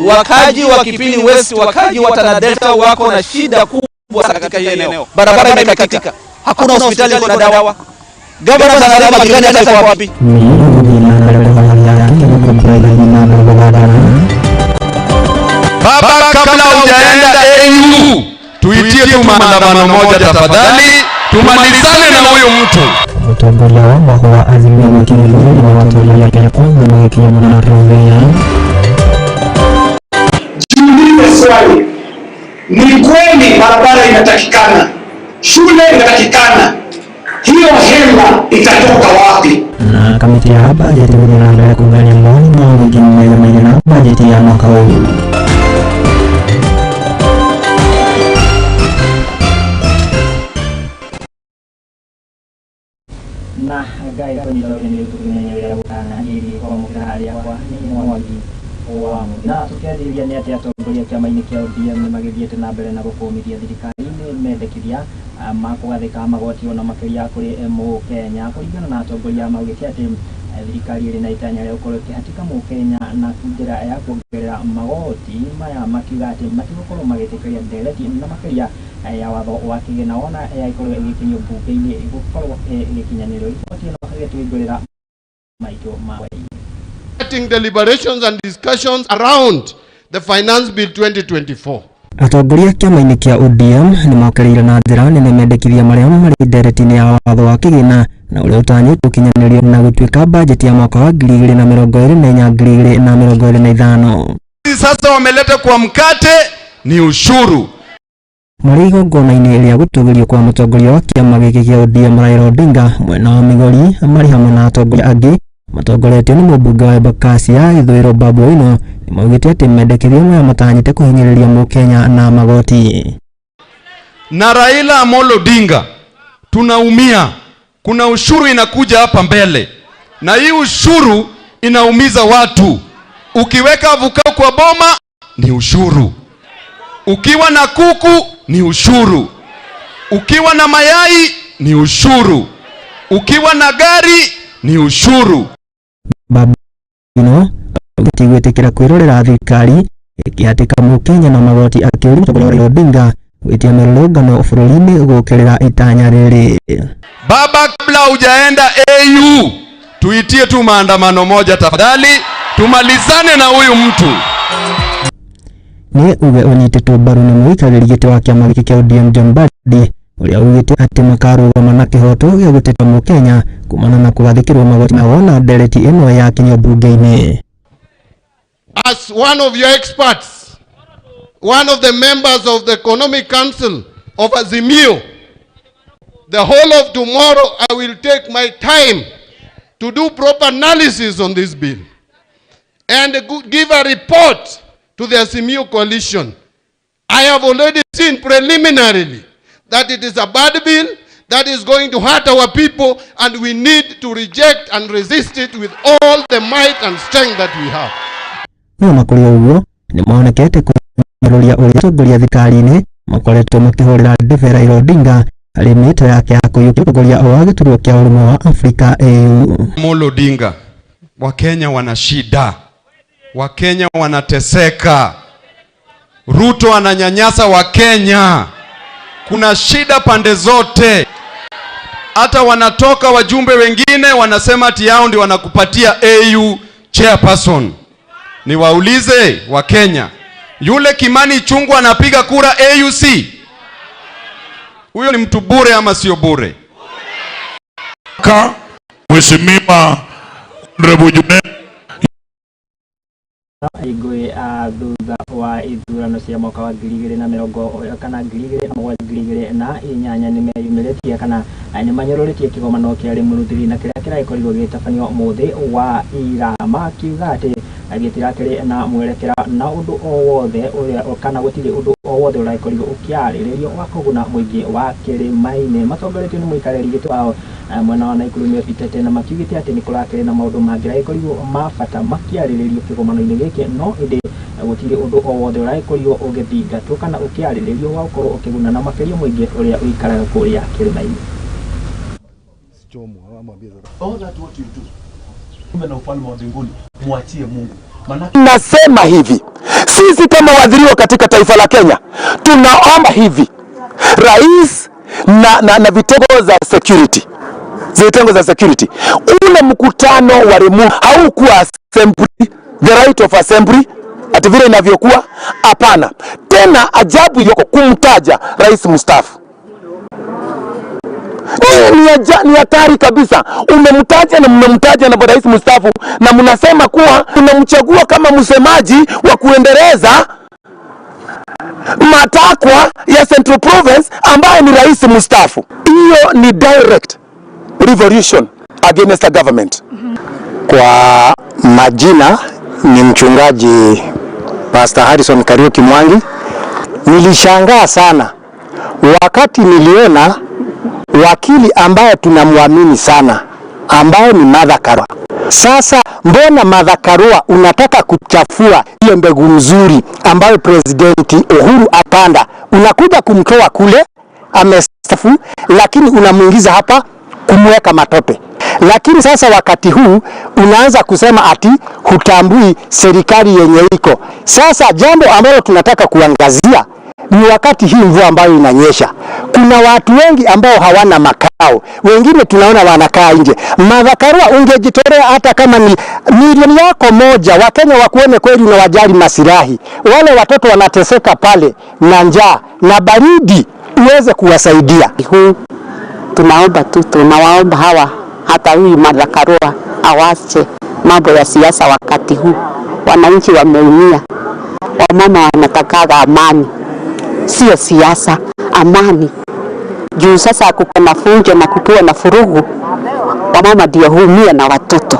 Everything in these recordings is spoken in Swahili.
Wakaji wa Kipini West, wakaji wa Tana Delta wako na shida kubwa katika hili eneo. Barabara imekatika. Hakuna hospitali, kuna dawa. Gavana anasema jirani hata kwa wapi? Baba, kabla hujaenda AU, tuitie tu maandamano moja tafadhali, tumalizane na huyu mtu. Mtambula wa Azimio Kinilulu na watu ya Kenya Kwanza na Kenya Mwanarwanda. Swali, ni kweli barabara inatakikana, shule inatakikana, hiyo hela itatoka wapi? Na kamati ya bajeti inaendelea kuangalia maoni na wengine na bajeti ya mwaka huu. Na gai kwenye ndio tukinyanyelea butana ili kwa mkali hapa ni mwagi wangu na tukiathirĩria nĩ atĩ atongoria kĩama-inĩ kĩa ODM nĩ magĩthiĩte na mbere na gũkũmithia thirikari-inĩ mendekithia ma kũgathĩka magoti ona makĩria kũrĩ Mũkenya kũringana na atongoria maugĩte atĩ thirikari ĩrĩ na itanya rĩa gũkorwo ĩkĩhatĩka Mũkenya na njĩra ya kuongerera magoti maya makiuga atĩ matigũkorwo magĩtĩkĩria ndereti na makĩria ya watho wa kĩgĩna ona yaikorwo ĩgĩkinyio mbunge-inĩ gũkorwo ĩgĩkinyanĩrio riboti ĩno ĩgĩtũhingũrĩra maitũ ma deliberations and discussions around the finance bill 2024. Atongoria kĩama-inĩ kĩa ODM nĩ mokereire na njĩra nene mendekithia marĩa marĩ ndereti-inĩ ya watho wa kĩgĩna na ũrĩa ũtanyĩtwo gũkinyanĩrio na gũtuĩka bajeti ya mwaka wa 2024-2025. Sasa wameleta kwa mkate ni ushuru. Marĩ igongona-inĩ rĩa gũtũgĩrio kwa mũtongoria wa kĩama gĩkĩ kĩa ODM Raila Odinga mwena wa Migori marĩ hamwe na atongoria angĩ matongoretio nĩ mũmbunge wa Embakasi ya ithũĩro Babu Owino nĩ maugĩte atĩ mendekithia maya matanyĩte kũhinyĩrĩria Mũkenya na magoti. Na Raila Amolo Odinga tunaumia, kuna ushuru inakuja hapa mbele na hii ushuru inaumiza watu. Ukiweka avocado kwa boma ni ushuru, ukiwa na kuku ni ushuru, ukiwa na mayai ni ushuru, ukiwa na gari ni ushuru. Babu Owino gũtigwĩtĩkĩra kwĩrorera thirikari ĩkĩhatĩka Mũkenya na magoti akĩũria mũtongoria Raila Odinga gwĩtia mĩrũrũngano bũrũri-inĩ gũkĩrĩra itanya rĩrĩ. Baba, kabla hujaenda AU, tuitie tu maandamano moja tafadhali, tumalizane na huyu mtu. Nĩ uge ũnyitĩtwo mbaru nĩ mũikarĩri gĩtĩ wa kĩama gĩkĩ kĩa ODM John Mbadi ũrĩa ugĩte atĩ makarũgama na kĩhoto gĩa gũteta Mũkenya kumana na kũgathĩkĩrwo magoti ma wona ndereti ĩno ya kinyio bunge-inĩ. As one of your experts, one of the members of the Economic Council of Azimio, the whole of tomorrow I will take my time to do proper analysis on this bill and give a report to the Azimio coalition. I have already seen preliminarily that it is a bad bill that is going to hurt our people, and we need to reject and resist it with all the might and strength that we have. No makũria ũguo nĩ monekete kũnyũrũria ũrĩa atongoria thirikari-inĩ makoretwo makĩhũrĩra ndebe Raila Odinga harĩ mĩto yake ya kũiyũkia ũtongoria wa gĩturwa kĩa ũrũmwe wa Afrika AU. Amolo Odinga, Wakenya wana shida, Wakenya wanateseka, Ruto ananyanyasa Wakenya, kuna shida pande zote. Hata wanatoka wajumbe wengine wanasema ati yao ndio wanakupatia AU chairperson. Niwaulize Wakenya, yule Kimani Ichung'wah anapiga kura AUC? Huyo ni mtu bure ama sio bure? Mheshimiwa Honorable igwe thutha wa ithurano cia mwaka wa 2020 kana 2028 nimeyumĩrĩtie kana nĩmanyũrũrĩtie kĩgomano kĩa Limuru na kĩrĩa kĩrakorirwo gĩtabanio mũthĩ wa ira, makiuga atĩ gĩtirakĩrĩ na mwerekera na ũndũ o wothe ũrĩa kana gũtirĩ ũndũ o wothe ũrakorirwo ũkĩarĩrĩrio wa kũguna mũingĩ wa kĩrĩma-inĩ. Matongoretio nĩ mũikarĩri gĩtĩ wao mwena wa Naikuru Mĩbitete na makiugĩte atĩ nĩ kũrakĩrĩ na maũndũ mangĩrakorirwo ma bata makĩarĩrĩrio kĩgomano-inĩ gĩkĩ, no ĩndĩ gũtirĩ ũndũ o wothe ũrakorirwo ũgĩthingatwo kana ũkĩarĩrĩrio wa gũkorwo ũkĩguna na makĩria mũingĩ ũrĩa ũikaraga kũrĩa kĩrĩma-inĩ. All that what you do, na ufalme wa mbinguni muachie Mungu. Nasema hivi, sisi kama wadhiriwa katika taifa la Kenya tunaomba hivi, rais na vitengo za security, ule mkutano wa Limuru haukuwa assembly, the right of assembly ati vile inavyokuwa. Hapana, tena ajabu yoko kumtaja rais mstaafu. Ni hatari kabisa. Umemtaja na rais mstaafu na mnasema kuwa unamchagua kama msemaji wa kuendeleza matakwa ya Central Province ambaye ni rais mstaafu. Hiyo ni direct revolution against the government. Kwa majina ni mchungaji Pastor Harrison Kariuki Mwangi. Nilishangaa sana wakati niliona wakili ambaye tunamwamini sana ambaye ni Martha Karua. Sasa mbona Martha Karua unataka kuchafua hiyo mbegu mzuri ambayo President Uhuru apanda? Unakuja kumtoa kule amestafu, lakini unamuingiza hapa kumweka matope. Lakini sasa wakati huu unaanza kusema ati hutambui serikali yenye iko. Sasa jambo ambalo tunataka kuangazia ni wakati hii mvua ambayo inanyesha. Kuna watu wengi ambao hawana makao. Wengine tunaona wanakaa nje. Martha Karua ungejitolea hata kama ni milioni yako moja, Wakenya wakuone kweli na wajali masilahi. Wale watoto wanateseka pale na njaa na baridi, uweze kuwasaidia. Tunawaomba hawa hata huyu Martha Karua awache mambo ya siasa wakati huu. Wananchi wameumia. Wamama wanataka amani. Sio siasa, amani. Juu sasa kuko na funjo na kukiwa na furugu, wamama ndio huumia na watoto.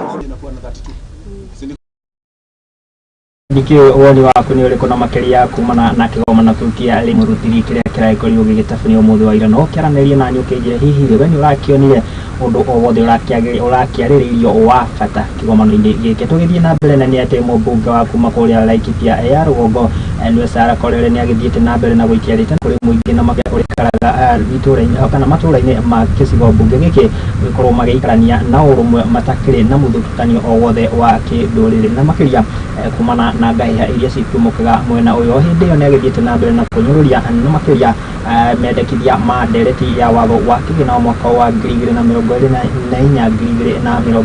Nikio woni waku ni uriko na makeria kumana na kigomano kia Limuru kĩrĩa kĩrakorirwo gĩgĩtabanio mũthĩ wa ira, no kĩaranĩria na nyũkĩnjĩra hihi we nĩ ũrakĩonire ũndũ o wothe ũrakĩarĩrĩrio wa bata kĩgomano-inĩ gĩkĩ. Tũgĩthiĩ na mbere na nĩ atĩ mũmbunge wa kuma kũrĩa Laikipia ya Rũgongo nĩwe Sarah Korere nĩ agĩthiĩte na mbere na gũikia rĩtana kũrĩ mũingĩ na ũrĩikaraga itũũra-inĩ kana matũũra-inĩ ma gĩcigo mbunge gĩkĩ gũkorwo magĩikarania na ũrũmwe matakĩrĩ na mũthutũkanio o wothe wa kĩndũrĩrĩ, na makĩria kumana na ngahĩha iria citumũkaga mwena ũyũ. Hĩndĩ ĩyo nĩ agĩthiĩte na mbere na kũnyũrũria na makĩria mendekithia ma ndereti ya watho wa kĩgĩna wa mwaka wa 2024 2025